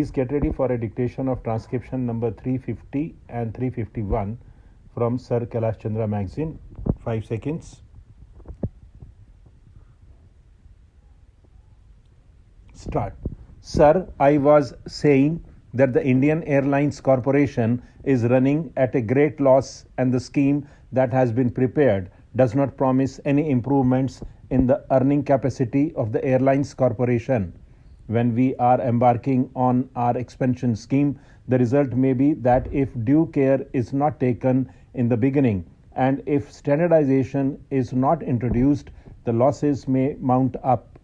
Please get ready for a dictation of transcription number 350 and 351 from Sir Kailash Chandra magazine. 5 seconds. Start. Sir, I was saying that the Indian Airlines Corporation is running at a great loss, and the scheme that has been prepared does not promise any improvements in the earning capacity of the Airlines Corporation. When we are embarking on our expansion scheme, the result may be that if due care is not taken in the beginning and if standardization is not introduced, the losses may mount up.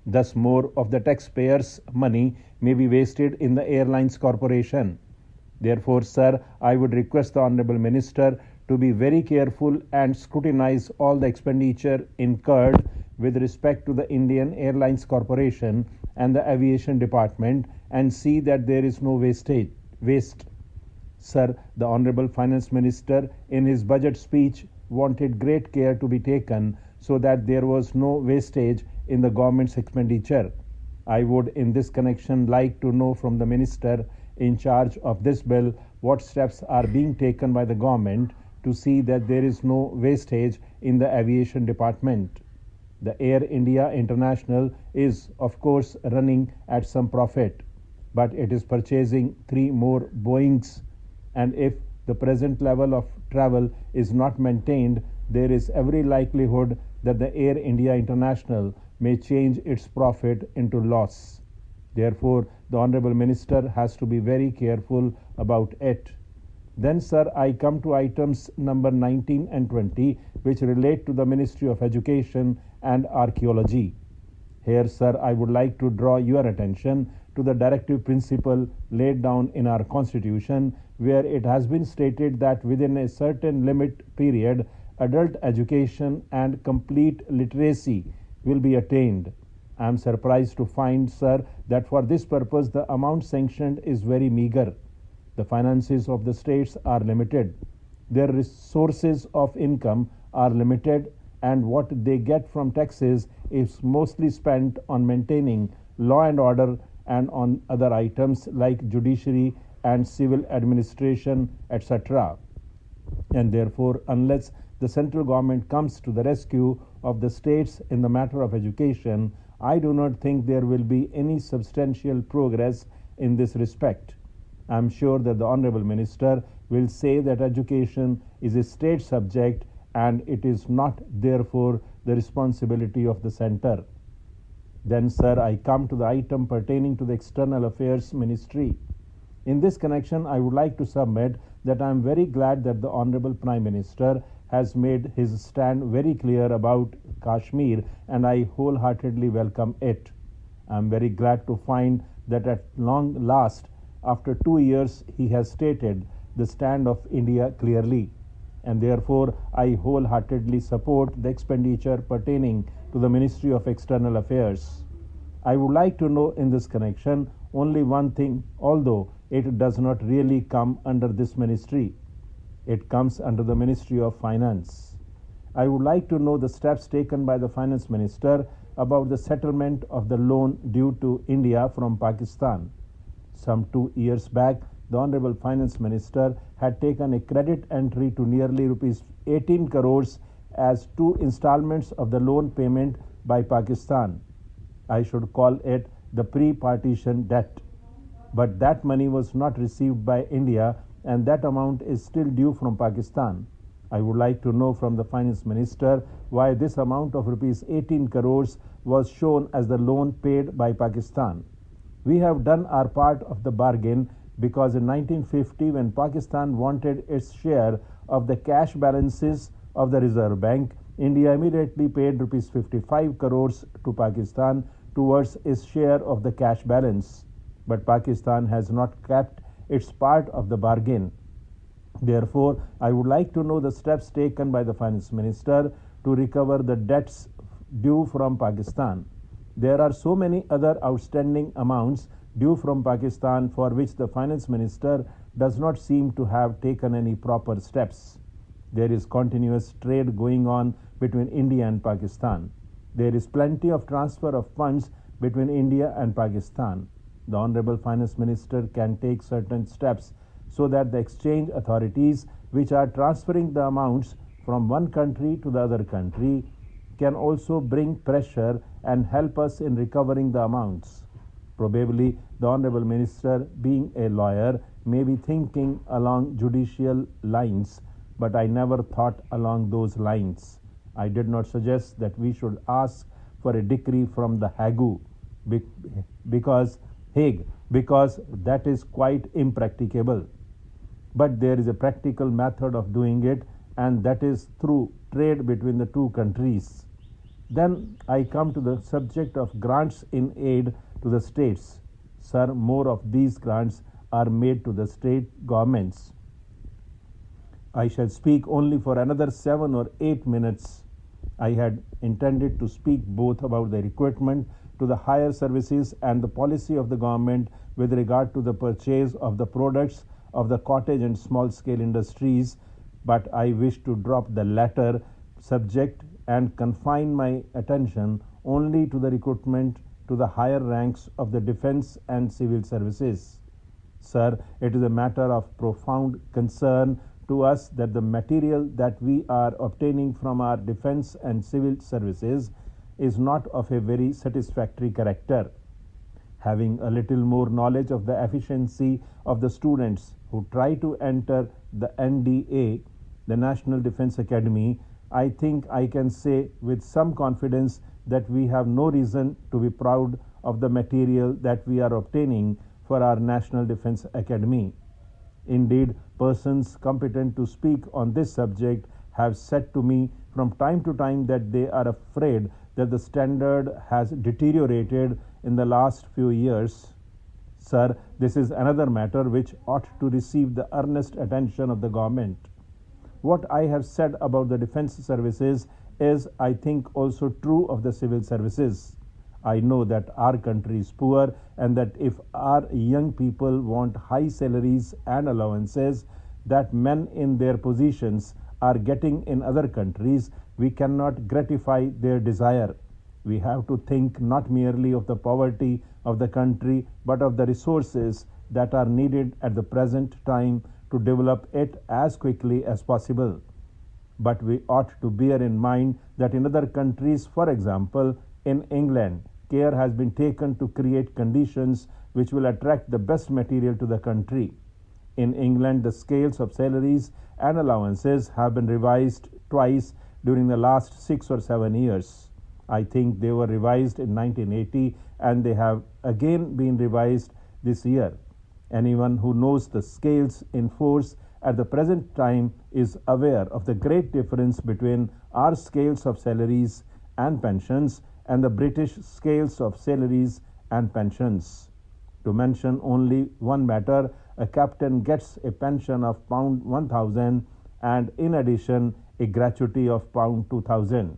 Thus, more of the taxpayers' money may be wasted in the Airlines Corporation. Therefore, sir, I would request the Honourable Minister to be very careful and scrutinize all the expenditure incurred with respect to the Indian Airlines Corporation and the Aviation Department and see that there is no waste. Sir, the Honourable Finance Minister in his budget speech wanted great care to be taken so that there was no wastage in the government's expenditure. I would in this connection like to know from the Minister in charge of this bill what steps are being taken by the government to see that there is no wastage in the Aviation Department. The Air India International is, of course, running at some profit, but it is purchasing 3 more Boeings, and if the present level of travel is not maintained, there is every likelihood that the Air India International may change its profit into loss. Therefore, the Honourable Minister has to be very careful about it. Then, sir, I come to items number 19 and 20, which relate to the Ministry of Education and Archaeology. Here, sir, I would like to draw your attention to the directive principle laid down in our Constitution, where it has been stated that within a certain limit period, adult education and complete literacy will be attained. I am surprised to find, sir, that for this purpose the amount sanctioned is very meagre. The finances of the states are limited. Their resources of income are limited, and what they get from taxes is mostly spent on maintaining law and order and on other items like judiciary and civil administration, etc. And therefore, unless the central government comes to the rescue of the states in the matter of education, I do not think there will be any substantial progress in this respect. I am sure that the Honourable Minister will say that education is a state subject and it is not therefore the responsibility of the centre. Then, sir, I come to the item pertaining to the External Affairs Ministry. In this connection, I would like to submit that I am very glad that the Honourable Prime Minister has made his stand very clear about Kashmir, and I wholeheartedly welcome it. I am very glad to find that at long last, after 2 years, he has stated the stand of India clearly, and therefore I wholeheartedly support the expenditure pertaining to the Ministry of External Affairs. I would like to know in this connection only one thing, although it does not really come under this ministry. It comes under the Ministry of Finance. I would like to know the steps taken by the Finance Minister about the settlement of the loan due to India from Pakistan. Some 2 years back, the Honourable Finance Minister had taken a credit entry to nearly rupees 18 crores as 2 installments of the loan payment by Pakistan. I should call it the pre-partition debt. But that money was not received by India, and that amount is still due from Pakistan. I would like to know from the Finance Minister why this amount of rupees 18 crores was shown as the loan paid by Pakistan. We have done our part of the bargain because in 1950, when Pakistan wanted its share of the cash balances of the Reserve Bank, India immediately paid rupees 55 crores to Pakistan towards its share of the cash balance. But Pakistan has not kept its part of the bargain. Therefore, I would like to know the steps taken by the Finance Minister to recover the debts due from Pakistan. There are so many other outstanding amounts due from Pakistan for which the Finance Minister does not seem to have taken any proper steps. There is continuous trade going on between India and Pakistan. There is plenty of transfer of funds between India and Pakistan. the Honorable Finance Minister can take certain steps so that the exchange authorities which are transferring the amounts from one country to the other country can also bring pressure and help us in recovering the amounts. Probably the Honorable Minister, being a lawyer, may be thinking along judicial lines, but I never thought along those lines. I did not suggest that we should ask for a decree from the Hague because that is quite impracticable. But there is a practical method of doing it, and that is through trade between the two countries. Then I come to the subject of grants in aid to the states. Sir, more of these grants are made to the state governments. I shall speak only for another 7 or 8 minutes. I had intended to speak both about the recruitment to the higher services and the policy of the government with regard to the purchase of the products of the cottage and small scale industries, but I wish to drop the latter subject and confine my attention only to the recruitment to the higher ranks of the defense and civil services. Sir, it is a matter of profound concern to us that the material that we are obtaining from our defense and civil services is not of a very satisfactory character. Having a little more knowledge of the efficiency of the students who try to enter the NDA, the National Defense Academy, I think I can say with some confidence that we have no reason to be proud of the material that we are obtaining for our National Defense Academy. Indeed, persons competent to speak on this subject have said to me from time to time that they are afraid that the standard has deteriorated in the last few years. Sir, this is another matter which ought to receive the earnest attention of the government. What I have said about the defense services is, I think, also true of the civil services. I know that our country is poor and that if our young people want high salaries and allowances that men in their positions are getting in other countries, we cannot gratify their desire. We have to think not merely of the poverty of the country, but of the resources that are needed at the present time to develop it as quickly as possible. But we ought to bear in mind that in other countries, for example, in England, care has been taken to create conditions which will attract the best material to the country. In England, the scales of salaries and allowances have been revised twice during the last 6 or 7 years. I think they were revised in 1980 and they have again been revised this year. Anyone who knows the scales in force at the present time is aware of the great difference between our scales of salaries and pensions and the British scales of salaries and pensions. To mention only one matter, a captain gets a pension of £1,000 and in addition a gratuity of £2,000.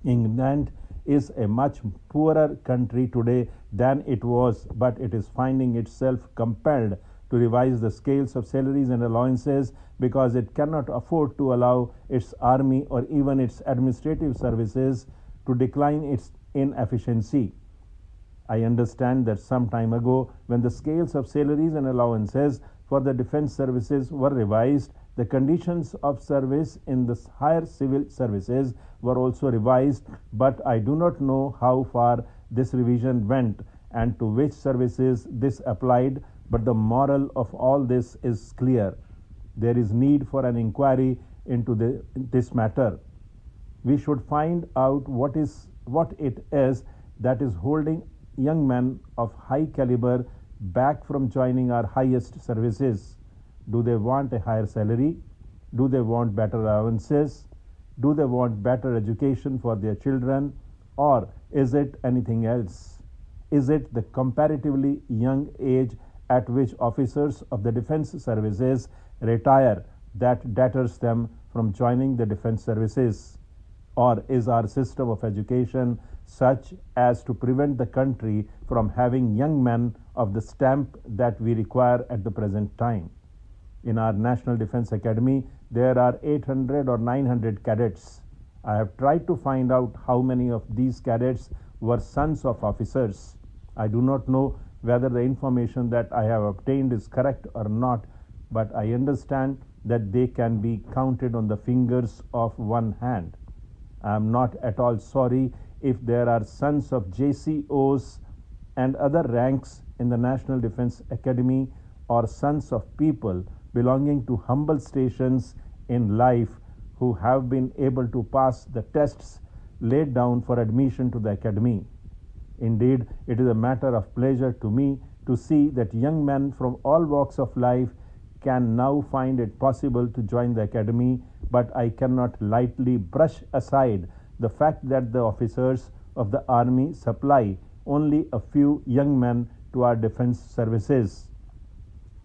England is a much poorer country today than it was, but it is finding itself compelled to revise the scales of salaries and allowances because it cannot afford to allow its army or even its administrative services to decline its inefficiency. I understand that some time ago, when the scales of salaries and allowances for the defense services were revised, the conditions of service in the higher civil services were also revised, but I do not know how far this revision went and to which services this applied, but the moral of all this is clear. There is need for an inquiry into this matter. We should find out what it is that is holding young men of high caliber back from joining our highest services. Do they want a higher salary? Do they want better allowances? Do they want better education for their children? Or is it anything else? Is it the comparatively young age at which officers of the defense services retire that deters them from joining the defense services? Or is our system of education such as to prevent the country from having young men of the stamp that we require at the present time? In our National Defense Academy, there are 800 or 900 cadets. I have tried to find out how many of these cadets were sons of officers. I do not know whether the information that I have obtained is correct or not, but I understand that they can be counted on the fingers of one hand. I am not at all sorry if there are sons of JCOs and other ranks in the National Defense Academy or sons of people belonging to humble stations in life who have been able to pass the tests laid down for admission to the academy. Indeed, it is a matter of pleasure to me to see that young men from all walks of life can now find it possible to join the academy, but I cannot lightly brush aside the fact that the officers of the army supply only a few young men to our defense services.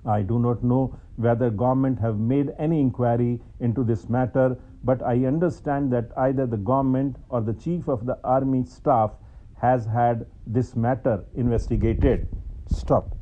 I do not know whether government have made any inquiry into this matter, but I understand that either the government or the chief of the army staff has had this matter investigated. Stop.